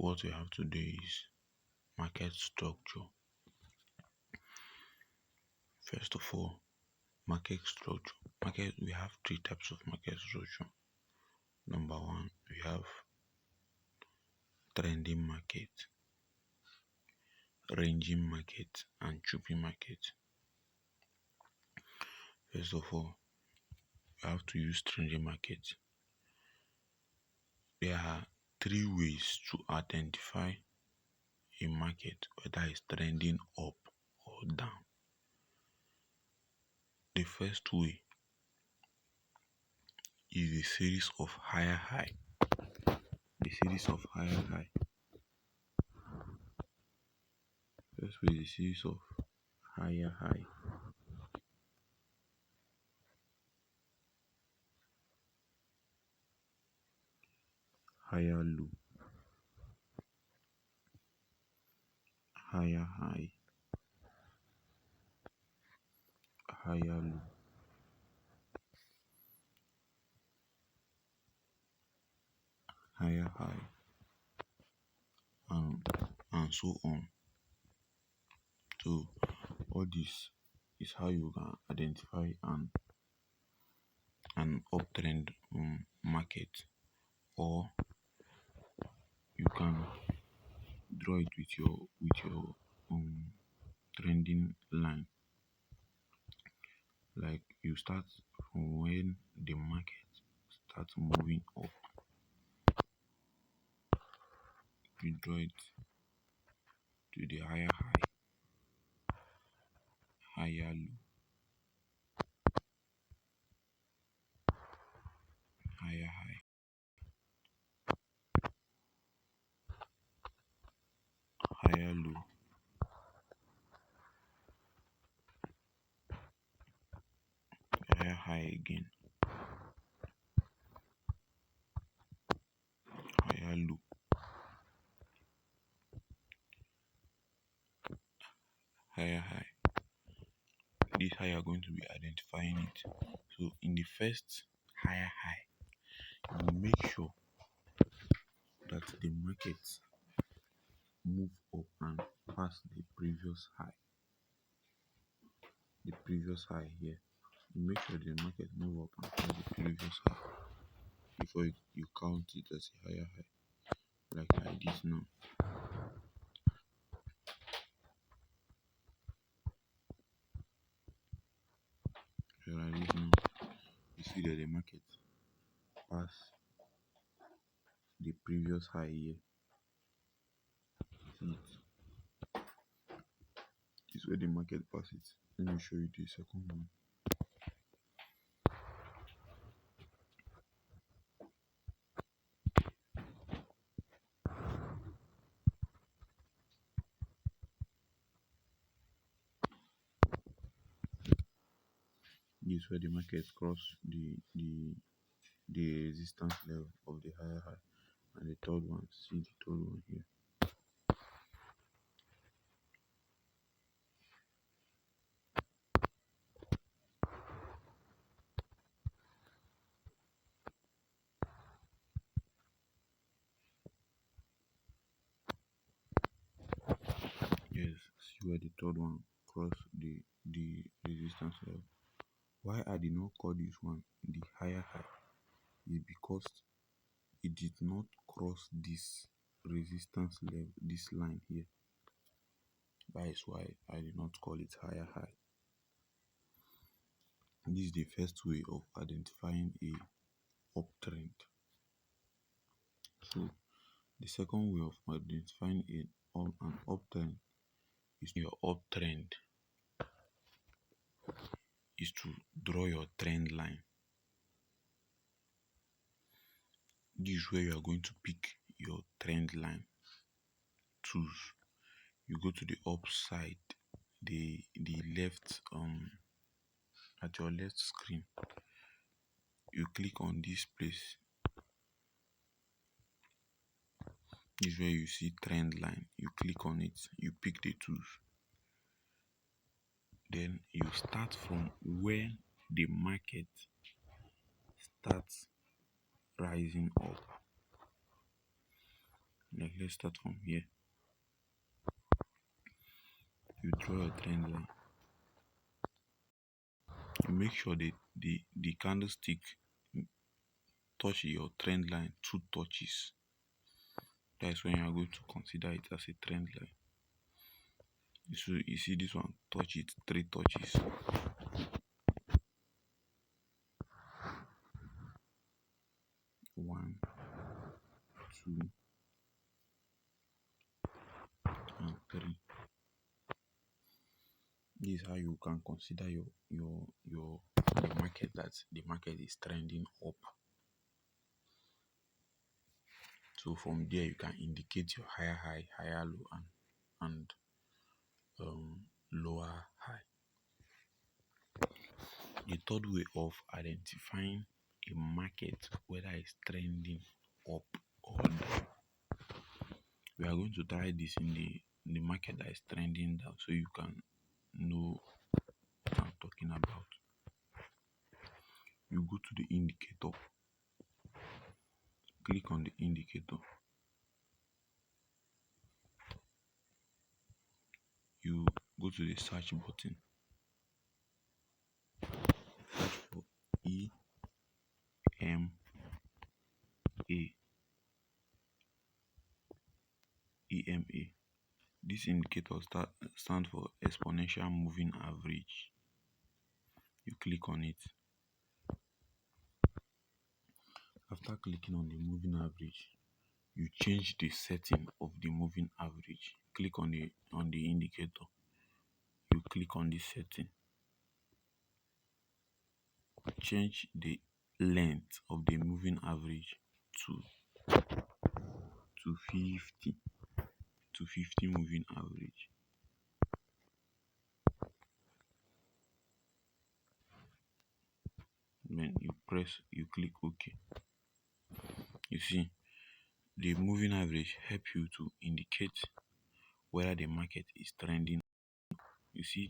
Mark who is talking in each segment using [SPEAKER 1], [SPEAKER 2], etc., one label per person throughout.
[SPEAKER 1] what we have to do is market structure. First of all, market structure. We have three types of market structure. Number one, we have trending market, ranging market, and chopping market. First of all, we have to use trending market. There are three ways to identify a market whether it's trending up or down. The first way is a series of higher high. The series of higher high. First way is a series of higher high. Higher low. Higher high. Higher low. Higher high. And so on. So all this is how you can identify an uptrend market, or you can draw it with your trending line. Like you start from when the market starts moving up, you draw it to the higher high, higher low, higher high, higher low, higher high again, higher low, higher high. This is how you are going to be identifying it. So in the first higher high, you make sure that the market move up and pass the previous high. The previous high here. You make sure the market move up and pass the previous high before you count it as a higher high. Like this now. So like this now. You see that the market pass the previous high here. See it. This is where the market passes. Let me show you the second one. This is where the market cross the resistance level of the higher high. And the third one, see the third one here. Yes, see where the third one cross the resistance level. Why I did not call this one the higher high is because it did not cross this resistance level, this line here. That is why I did not call it higher high. This is the first way of identifying a uptrend. So the second way of identifying an uptrend is your uptrend is to draw your trend line. This is where you are going to pick your trend line tools. You go to the upside, the left at your left screen. You click on this place. This is where you see trend line. You click on it, you pick the tools. Then you start from where the market starts rising up. Like let's start from here. You draw a trend line. You make sure the candlestick touch your trend line 2 touches. That's when you are going to consider it as a trend line. So you see this one, touch it 3 touches. One, two, and three. This is how you can consider the market, that the market is trending up. So from there you can indicate your higher high, higher low, and lower high. The third way of identifying a market whether it's trending up or down. We are going to try this in the market that is trending down, so you can know what I'm talking about. You go to the indicator, click on the indicator. You go to the search button, search for EMA. EMA. This indicator stands for Exponential Moving Average. You click on it. After clicking on the moving average, you change the setting of the moving average. Click on the indicator. You click on this setting. Change the length of the moving average to 50 moving average. Then you click OK. You see, the moving average help you to indicate whether the market is trending. You see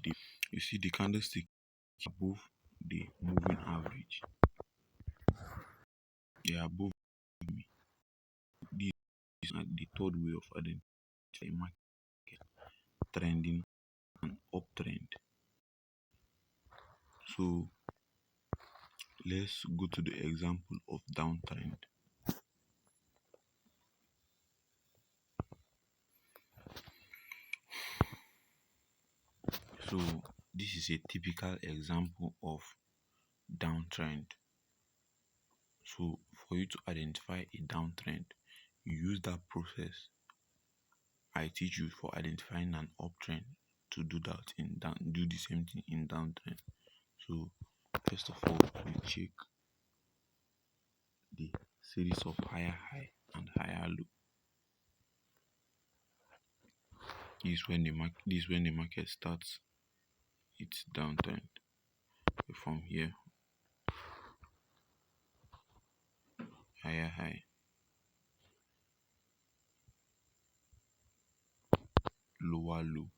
[SPEAKER 1] the candlestick above the moving average. They are above me. This is the third way of identifying a market trending and uptrend. So let's go to the example of downtrend. So this is a typical example of downtrend. So for you to identify a downtrend, you use that process I teach you for identifying an uptrend to do the same thing in downtrend. So first of all, we check the series of higher high and higher low. This is when the market starts its downtrend. From here, higher high, lower low,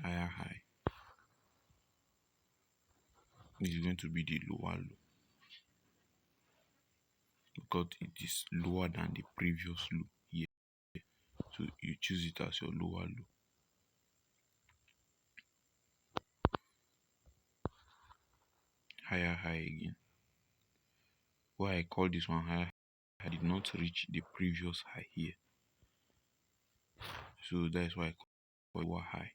[SPEAKER 1] higher high. This is going to be the lower low because it is lower than the previous low here. So you choose it as your lower low. Higher high again. Why I call this one higher, I did not reach the previous high here. So that's why I call it lower high.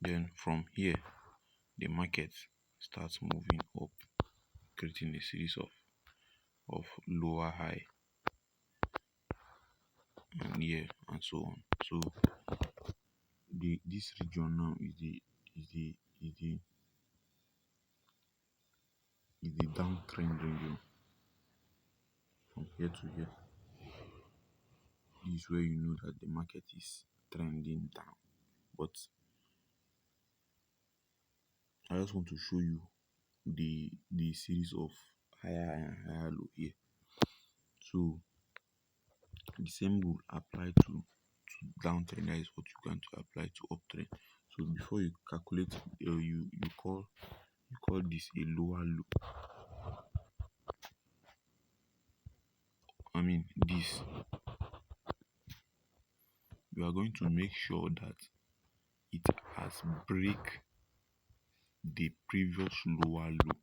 [SPEAKER 1] Then from here, the market starts moving up, creating a series of lower high, and here and so on. So this region now is the downtrend region. From here to here, this is where you know that the market is trending down. But I just want to show you the series of higher and higher low here. So the same rule apply to downtrend. That is what you can apply to uptrend. So before you calculate, you call this a lower low. I mean this. You are going to make sure that it has break the previous lower low,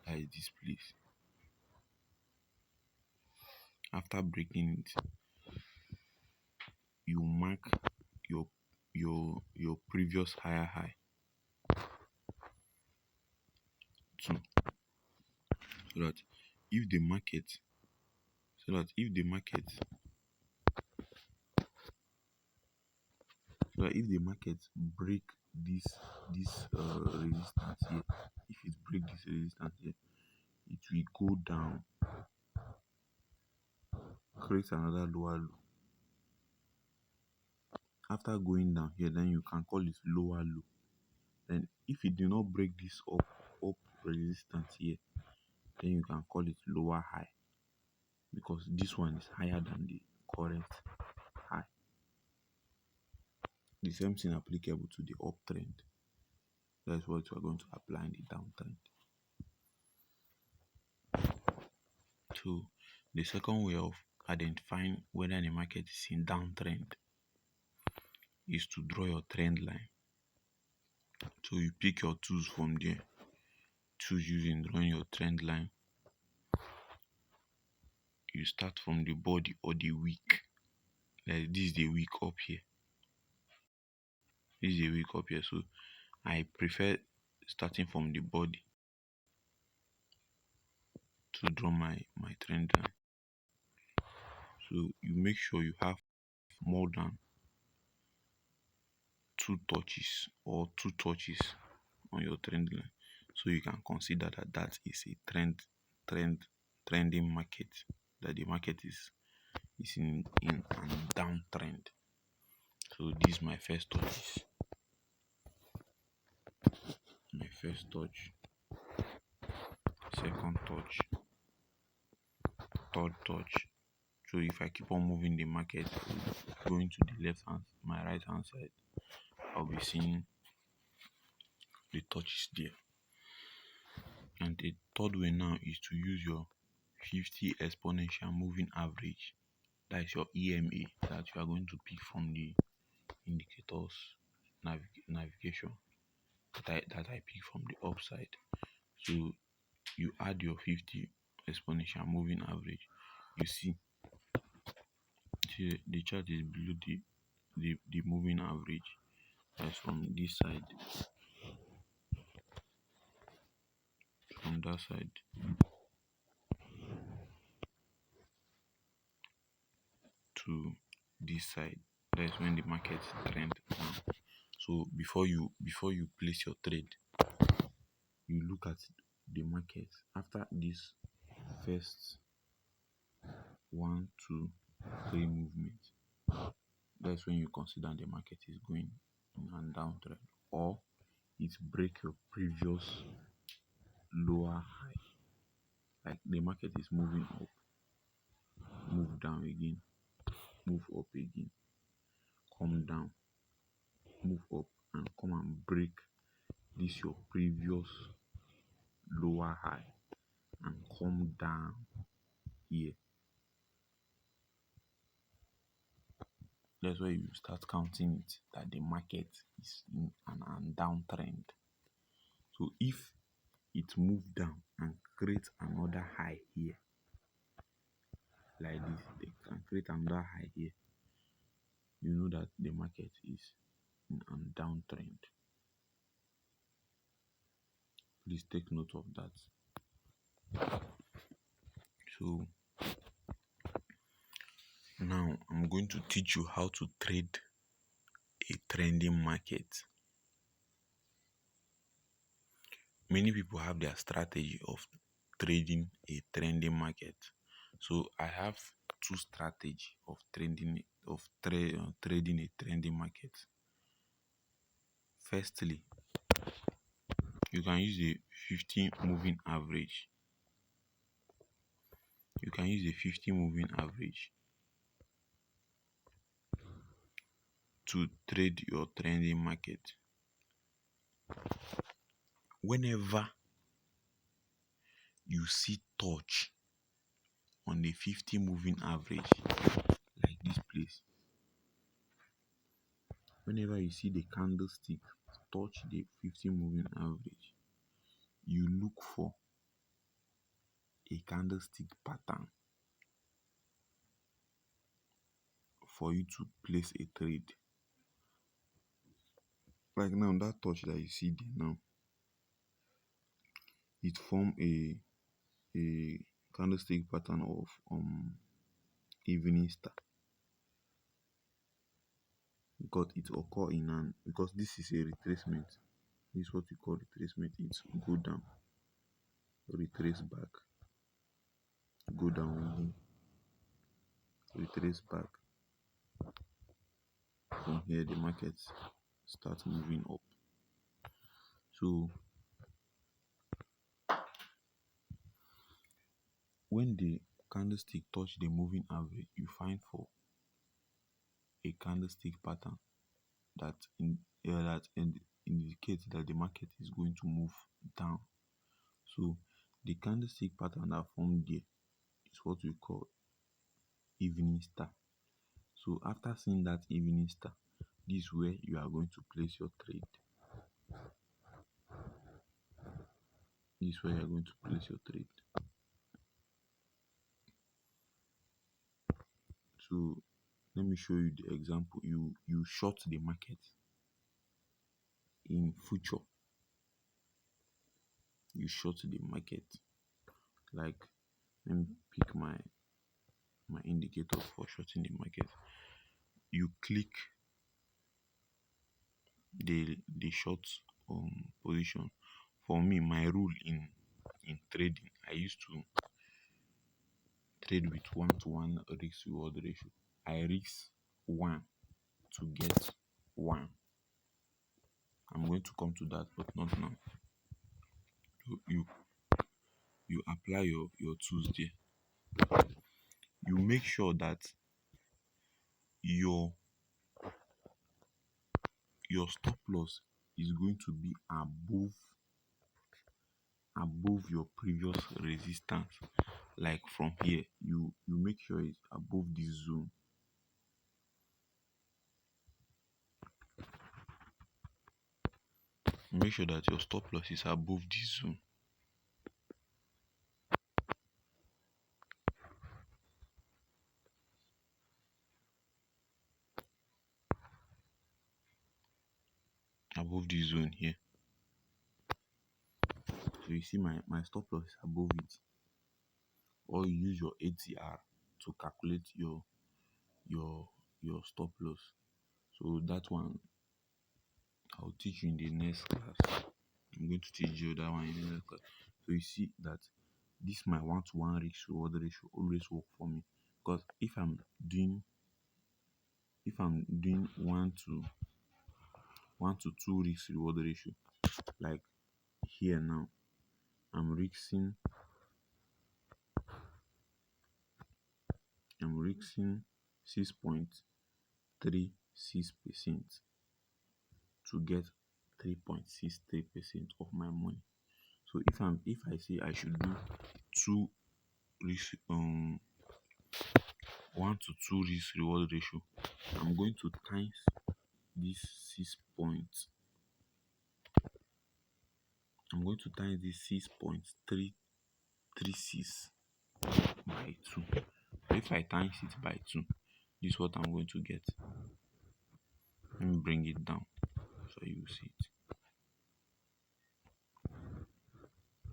[SPEAKER 1] that is this place. After breaking it, you mark your previous higher high too, so that if the market so that if the market break this resistance here, if it break this resistance here, it will go down, create another lower low. After going down here, then you can call it lower low. Then if it do not break this up resistance here, then you can call it lower high, because this one is higher than the current high. The same thing applicable to the uptrend. That's what we're going to apply in the downtrend. So the second way of identifying whether the market is in downtrend is to draw your trend line. So you pick your tools from there. Choose using drawing your trend line. You start from the body or the wick. Like this is the wick up here. This is the wick up here. So I prefer starting from the body to draw my trend line. So you make sure you have more than two touches on your trend line, so you can consider that is a trending market, that the market is in a downtrend. So this is my first touch, second touch, third touch. So if I keep on moving the market, going to the left hand, my right hand side, I'll be seeing the touches there. And the third way now is to use your 50 exponential moving average. That is your EMA that you are going to pick from the indicators navigation that I pick from the upside. So you add your 50 exponential moving average. You see the chart is below the moving average. That's from this side, from that side, to this side. That's when the market trend down. So before you place your trade, you look at the market after this first 1, 2, 3 movement. That's when you consider the market is going in a downtrend, or it break your previous lower high. Like the market is moving up, move down again, move up again, come down, move up, and come and break this your previous lower high and come down here. That's why you start counting it that the market is in an downtrend. So if it move down and create another high here, like this, they can create another high here, you know that the market is in a downtrend. Please take note of that. So now I'm going to teach you how to trade a trending market. Many people have their strategy of trading a trending market. So I have two strategies of trading a trending market. Firstly, you can use a 50 moving average. You can use a 50 moving average to trade your trending market. Whenever you see touch on the 50 moving average, like this place, whenever you see the candlestick touch the 50 moving average, you look for a candlestick pattern for you to place a trade. Like now, that touch that you see there now, it form a candlestick pattern of evening star, because it occur in an, because this is a retracement. This is what we call retracement. It's go down, retrace back, go down again, retrace back. From here the market starts moving up. So when the candlestick touch the moving average, you find for a candlestick pattern that indicates that the market is going to move down. So the candlestick pattern that formed there is what we call evening star. So after seeing that evening star, this is where you are going to place your trade. This is where you are going to place your trade. So let me show you the example. You short the market in future. You short the market. Like, let me pick my indicator for shorting the market. You click the short position. For me, my rule in trading, I used to trade with 1-to-1 risk reward ratio. I risk 1 to get 1. I'm going to come to that, but not now. So you apply your tools there. You make sure that your stop loss is going to be above your previous resistance. Like from here, you make sure it's above this zone. Make sure that your stop loss is above this zone. Above this zone here. So you see my stop loss is above it. Or you use your ATR to calculate your stop loss. So that one I'll teach you in the next class. I'm going to teach you that one in the next class. So you see that this my 1-to-1 risk reward ratio always work for me, because if I'm doing 1-to-2 risk reward ratio, like here now, I'm risking 6.36% to get 3.63% of my money. So if I say I should do 1-to-2 risk reward ratio, I'm going to times this 6.336 by 2. So if I times it by 2, this is what I'm going to get. Let me bring it down so you see it.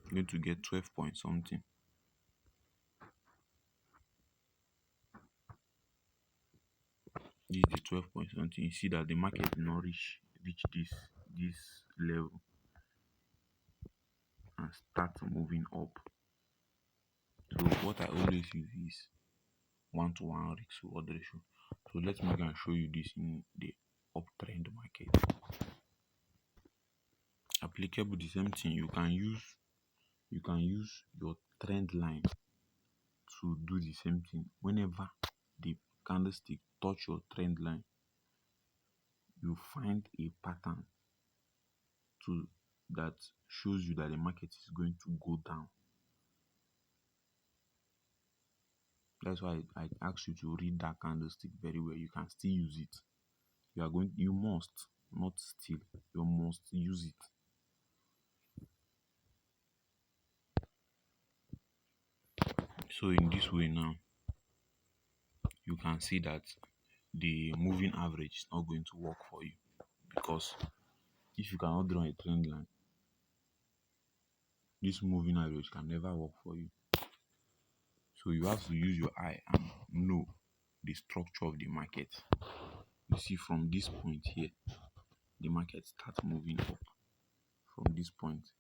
[SPEAKER 1] I'm going to get 12 point something. This is the 12 point something. You see that the market did not reach this level and start moving up. So what I always use is 1-to-1 risk reward ratio. So let me go and show you this in the uptrend market. Applicable the same thing. You can use your trend line to do the same thing. Whenever the candlestick touch your trend line, you find a pattern to that shows you that the market is going to go down. That's why I asked you to read that candlestick very well. You can still use it. You must, not still, you must use it. So in this way now, you can see that the moving average is not going to work for you, because if you cannot draw a trend line, this moving average can never work for you. So you have to use your eye and know the structure of the market. You see, from this point here, the market starts moving up. From this point,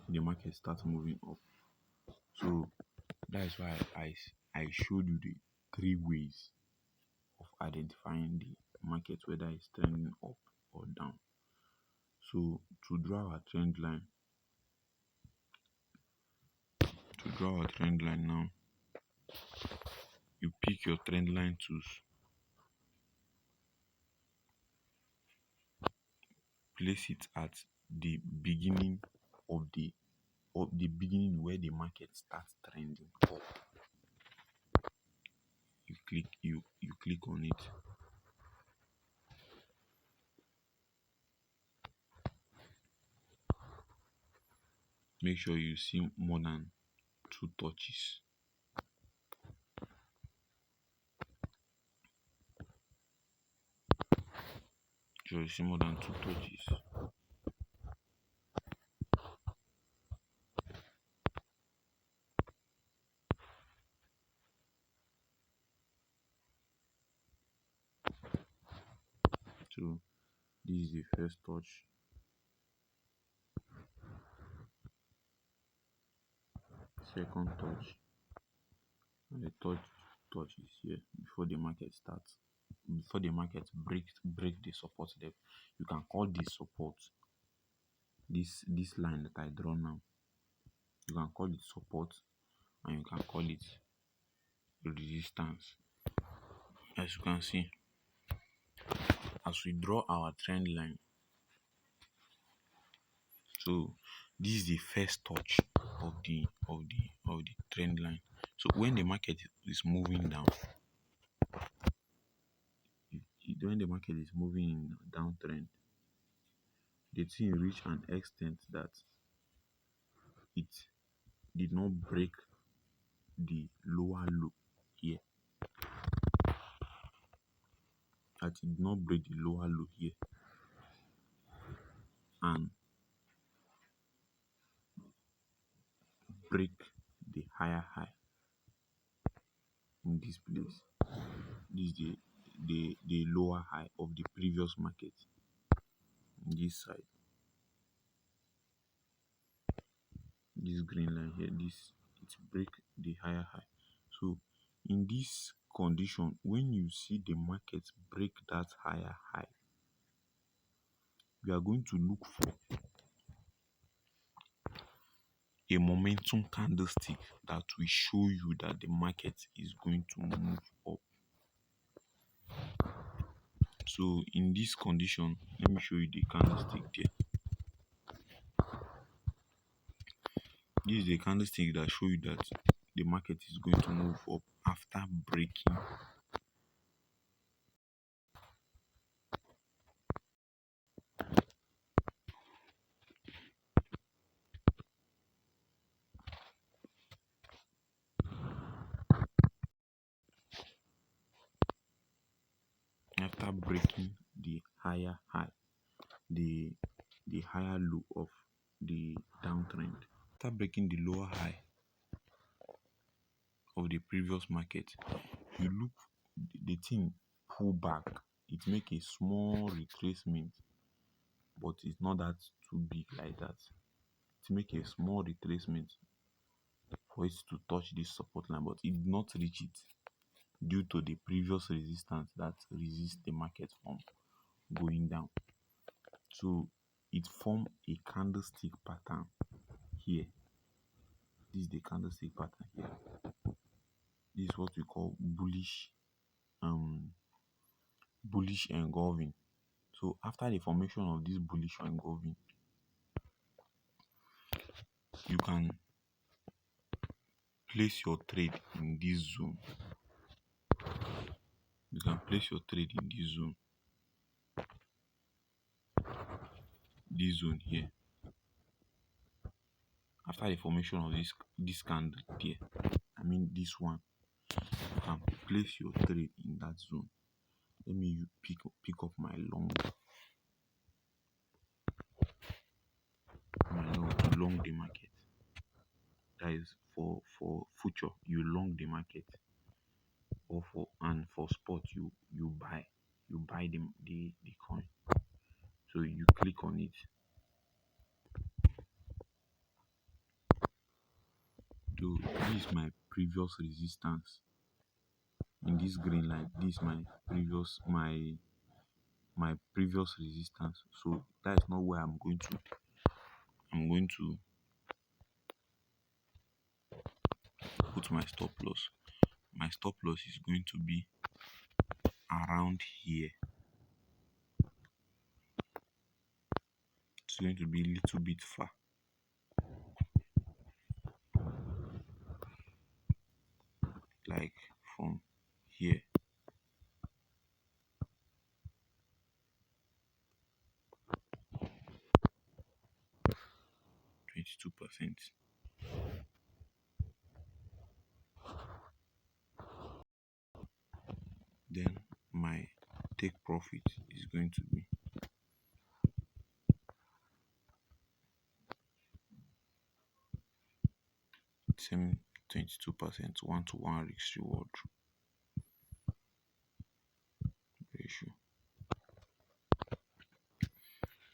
[SPEAKER 1] the market starts moving up. So that's why I showed you the three ways of identifying the market, whether it's trending up or down. So to draw our trend line, now, you pick your trend line tools, place it at the beginning where the market starts trending up. You click on it. Make sure you see more than 2 touches. Sure, you see more than 2 touches. So this is the first touch. Second touch, and the third touch is here before the market starts. Before the market break the support level. You can call this support. This line that I draw now, you can call it support, and you can call it resistance. As you can see, as we draw our trend line, so this is the first touch of the trend line. So when the market is moving down, when the market is moving in downtrend, the thing reach an extent that it did not break the lower low here. That it did not break the lower low here, and break the higher high in this place. This is the lower high of the previous market in this side. This green line here, it break the higher high. So in this condition, when you see the market break that higher high, you are going to look for a momentum candlestick that will show you that the market is going to move up. So in this condition, let me show you the candlestick there. This is the candlestick that show you that the market is going to move up after breaking the higher high, the higher low of the downtrend. After breaking the lower high of the previous market, you look, the thing pull back. It make a small retracement, but it's not that too big like that. It make a small retracement for it to touch this support line, but it did not reach it due to the previous resistance that resists the market from going down. So it formed a candlestick pattern here. This is the candlestick pattern here. This is what we call bullish bullish engulfing. So after the formation of this bullish engulfing, you can place your trade in this zone. You can place your trade in this zone here. After the formation of this candle here, I mean this one, you can place your trade in that zone. Let me pick up my long to long the market. That is for future you long the market, or for spot you buy the coin. So you click on it. So this is my previous resistance in this green line. This is my previous resistance. So that is not where I'm going to put my stop loss. My stop loss is going to be around here. It's going to be a little bit far. Like from here. 22%. Then my take profit is going to be 22% 1-to-1 risk reward ratio.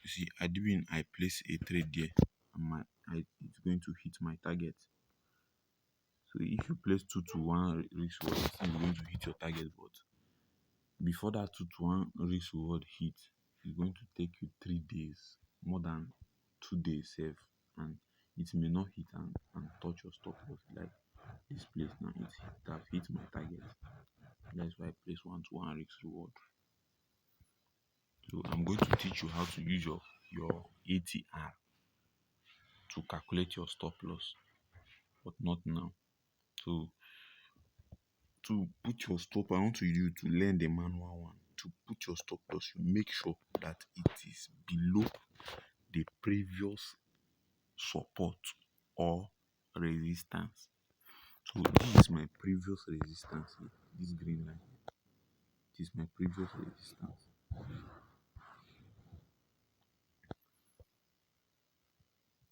[SPEAKER 1] You see, I place a trade there, and it's going to hit my target. So if you place 2-to-1 risk reward, it's going to hit your target. But before that 2-to-1 risk reward hits, it's going to take you 3 days, more than 2 days safe, and it may not hit and touch your stop loss. Like this place now, it have hit my target. That's why I place 1-to-1 risk reward. So I'm going to teach you how to use your ATR to calculate your stop loss, but not now. So to put your stop, I want you to learn the manual one. To put your stop loss, you make sure that it is below the previous support or resistance. So this is my previous resistance here, this green line. This is my previous resistance.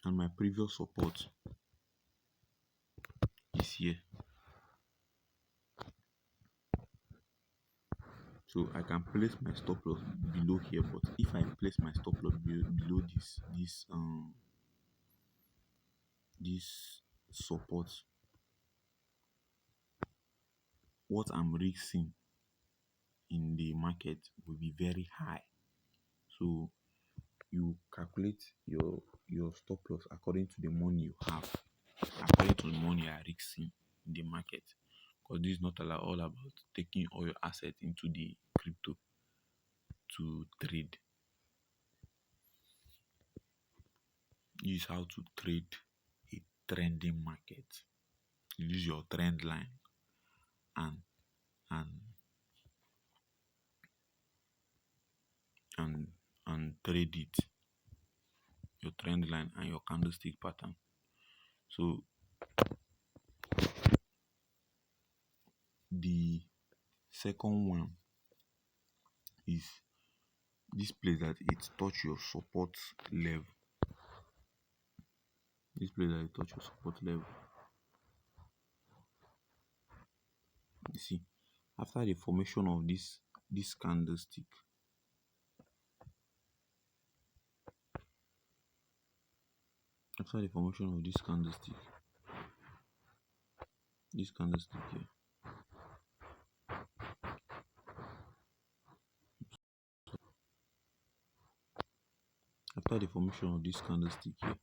[SPEAKER 1] And my previous support is here. So I can place my stop loss below here, but if I place my stop loss below this support, what I'm risking in the market will be very high. So you calculate your stop loss according to the money you have, according to the money you are risking in the market. Because this is not all about taking all your assets into the crypto to trade. This is how to trade a trending market. You use your trend line and trade it, your trend line and your candlestick pattern. So the second one is this place that it touch your support level. This place that it touch your support level. You see, after the formation of this candlestick, after the formation of this candlestick here, after the formation of this candlestick here,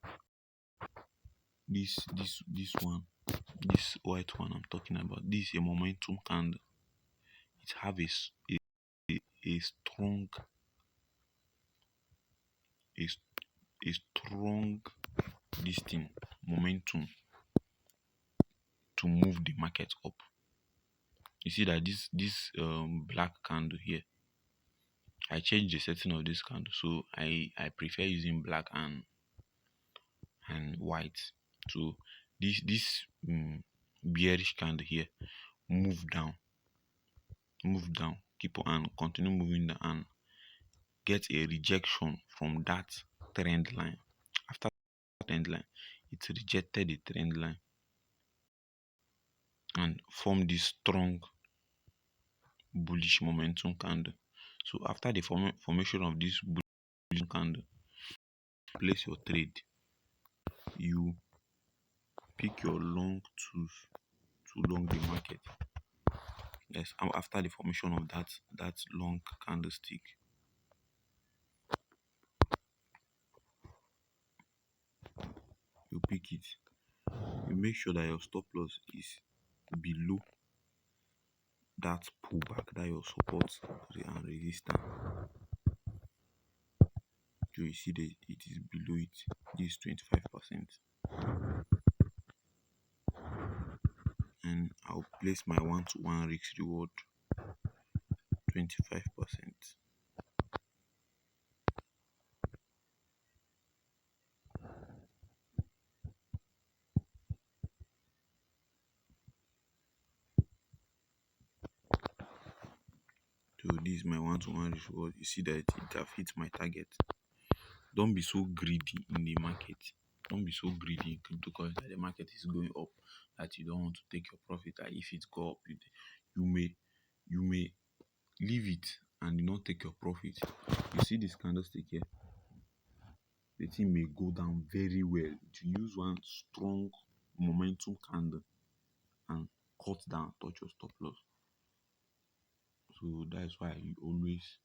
[SPEAKER 1] this one, this white one I'm talking about, this is a momentum candle. It have a a strong a, a strong this thing momentum to move the market up. You see that this black candle here, I changed the setting of this candle, so I prefer using black and white. So this bearish candle here move down, keep on and continue moving down and get a rejection from that trend line. After trend line, it rejected the trend line and formed this strong bullish momentum candle. So after the formation of this bullish candle, place your trade. You pick your long tools to long the market. Yes, after the formation of that long candlestick, you pick it. You make sure that your stop loss is below that pullback, that your support and resistance. So you see that it is below it. This 25%. And I'll place my 1-to-1 risk reward 25%. So this is my 1-to-1 risk reward. You see that it have hit my target. Don't be so greedy in the market. Don't be so greedy in cryptocurrency that the market is going up that you don't want to take your profit. That if it go up, you may leave it and you not take your profit. You see this candlestick here, the thing may go down very well. To use one strong momentum candle and cut down, touch your stop loss. So that's why you always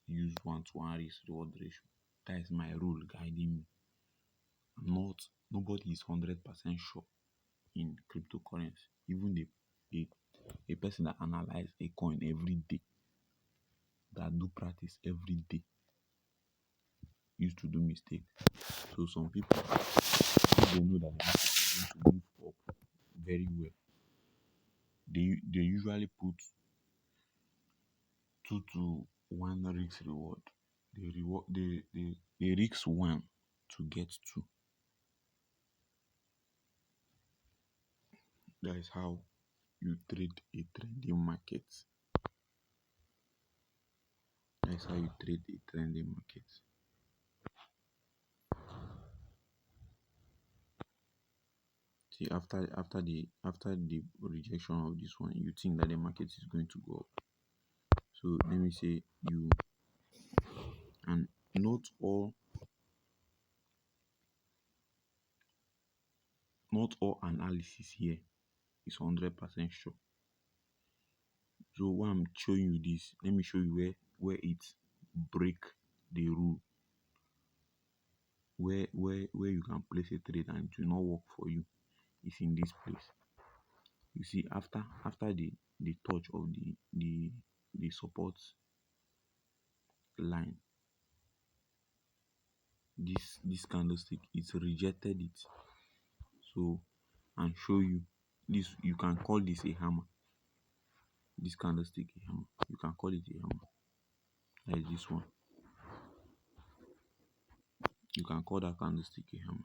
[SPEAKER 1] use 1-to-1 risk reward ratio. That is my rule guiding me. Nobody is 100% sure in cryptocurrency. Even a person that analyze a coin every day, that do practice every day, used to do mistake. So some people, if they know that the market is going to move up very well, they usually put 2-to-1 risk reward. They risk 1 to get 2. That is how you trade a trending market. That's how you trade a trending market. See, after the rejection of this one, you think that the market is going to go up. So let me say you, and not all analysis here is 100% sure. So when I'm showing you this, let me show you where it break the rule, where you can place a trade and it will not work for you. Is in this place. You see, after the touch of the support line, this candlestick, it's rejected it. So, and show you this, you can call this a hammer. This candlestick a hammer. You can call it a hammer. That is this one. You can call that candlestick a hammer.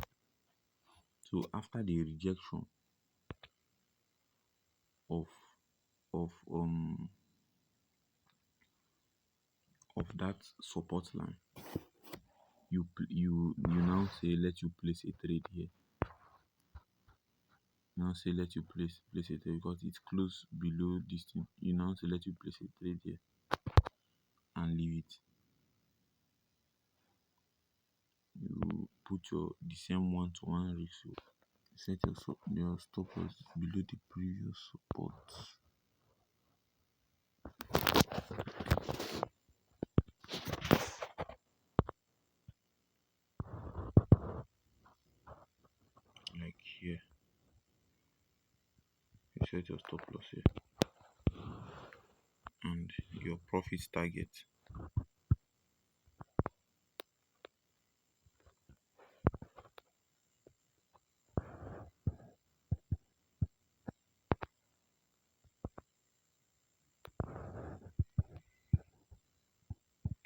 [SPEAKER 1] So after the rejection of of um of that support line, you now say let you place a trade here. Now say let you place a trade because it's close below this thing. You now say let you place a trade here and leave it. You put the same 1-to-1 ratio. Set your stop loss below the previous support. Like here. You set your stop loss here. And your profit target.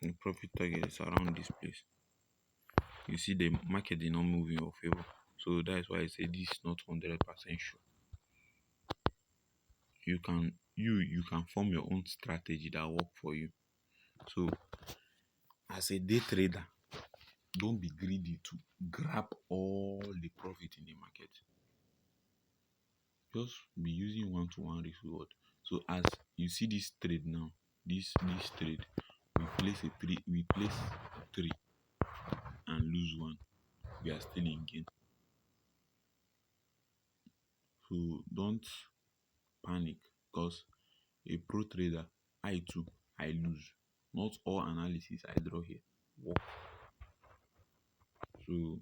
[SPEAKER 1] The profit target is around this place. You see the market did not move in your favor. So that's why I say this is not 100% sure. You can form your own strategy that work for you. So as a day trader, don't be greedy to grab all the profit in the market. Just be using one-to-one risk reward. So as you see this trade now, this trade, we place three and lose one. We are still in gain. So don't panic, because a pro trader, I too, I lose. Not all analysis I draw here work. So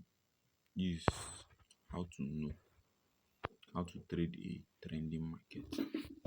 [SPEAKER 1] this is how to know how to trade a trending market.